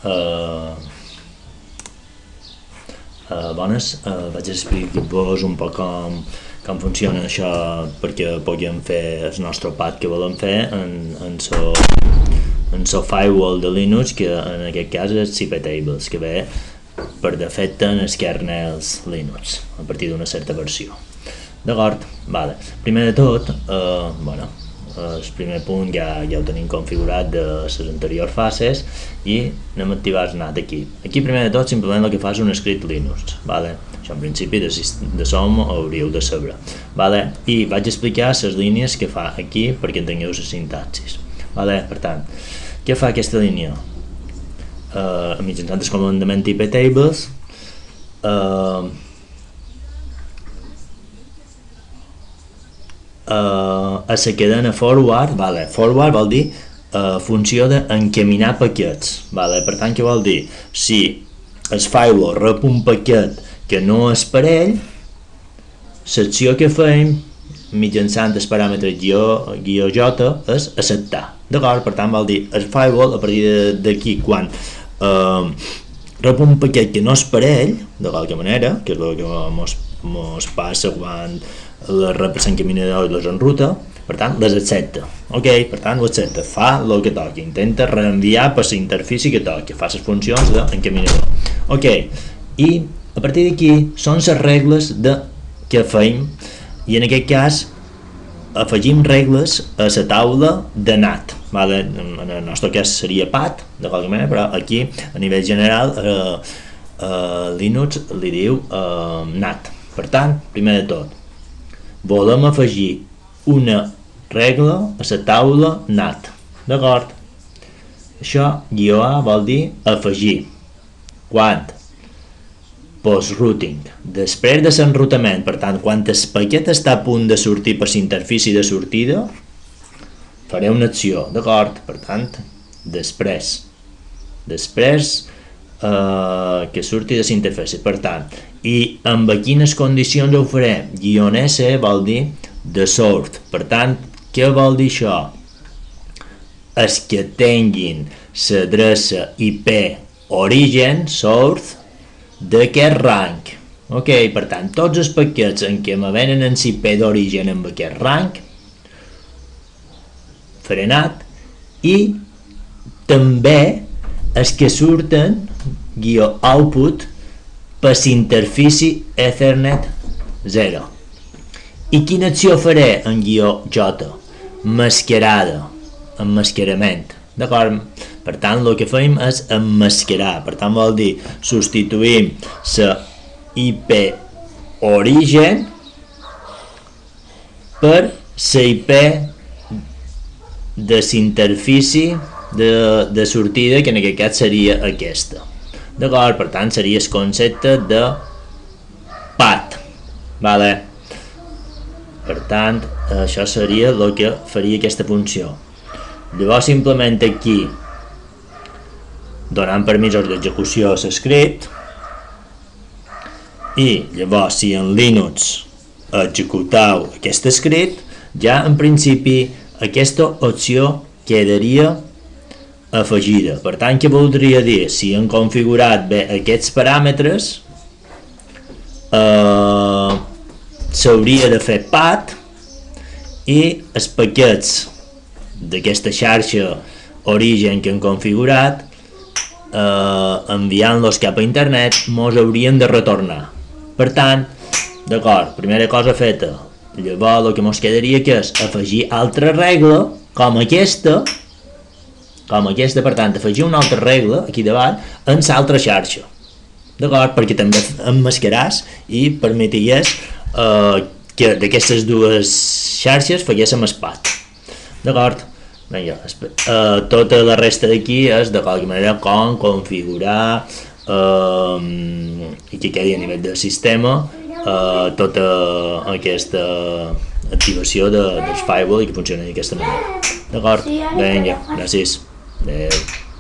Uh, Bones, vaig explicar-vos un poc com funciona això perquè puguem fer el nostre pad que volem fer en la firewall de Linux, que en aquest cas és cptables, que ve per defecte en els kernels Linux a partir d'una certa versió. D'acord? Vale. Primer de tot, el primer punt ja ho tenim configurat de les anteriors fases i anem a activar el NAT aquí. Aquí primer de tot simplement el que fa és un script Linux, vale? Això en principi de som hauríeu de saber, vale? I vaig explicar les línies que fa aquí perquè entengueu la sintaxis, vale? Per tant, què fa aquesta línia? Mitjançant el comandament iptables a la cadena forward, vale, forward vol dir funció d'encaminar paquets, vale? Per tant, què vol dir? Si el firewall rep un paquet que no és per ell, l'acció que fem mitjançant el paràmetre -j és acceptar, d'acord? Per tant, vol dir el firewall a partir d'aquí quan rep un paquet que no és per ell, de qualque manera, que és el que mos passa quan les rep l'encaminador i les enruta, per tant les accepta, ok? Per tant ho accepta, fa el que toqui, intenta reenviar per la interfície que toqui, fa les funcions d'encaminador, ok? I a partir d'aquí són les regles que fem, i en aquest cas afegim regles a la taula de NAT, vale? En el nostre cas seria PAT, de qualque manera, però aquí a nivell general Linux li diu NAT. Per tant, primer de tot, volem afegir una regla a la taula NAT, d'acord? Això, -a vol dir afegir. Quan? Post-routing, després de l'enrutament, per tant, quan el paquet està a punt de sortir per la interfície de sortida, faré una acció, d'acord? Per tant, després que surti de la interfície, per tant, i amb quines condicions ho faré? -s vol dir de sort, per tant, què vol dir això? Els que tinguin l'adreça IP origen, source, d'aquest rang, ok? Per tant, tots els paquets en què me venen en l'IP d'origen amb aquest rang faré NAT, i també els que surten -output per l'interfície Ethernet 0. I quina acció faré en -j? Mascarada, emmascarament, d'acord? Per tant, el que fem és emmascarar, per tant vol dir substituïm la IP origen per la IP de l'interfície de sortida, que en aquest cas seria aquesta, d'acord? Per tant, seria el concepte de PAT, vale? Per tant, això seria el que faria aquesta funció. Llavors, simplement aquí, donant permisos d'execució a l'script, i llavors, si en Linux executeu aquest script, ja en principi aquesta opció quedaria afegida. Per tant, què voldria dir? Si hem configurat bé aquests paràmetres, s'hauria de fer PAT i els paquets d'aquesta xarxa origen que hem configurat, enviant-los cap a internet, mos haurien de retornar. Per tant, d'acord, primera cosa feta. Llavors el que mos quedaria que és afegir altra regla com aquesta, per tant, afegir una altra regla aquí davant en l'altra xarxa, d'acord? Perquè també emmascaràs i permetries que d'aquestes dues xarxes faguéssim el PAT, d'acord? Tota la resta d'aquí és de qualque manera com configurar i que quedi a nivell del sistema tota aquesta activació dels firewall i que funcioni d'aquesta manera, d'acord? Vinga, gràcies. Adéu.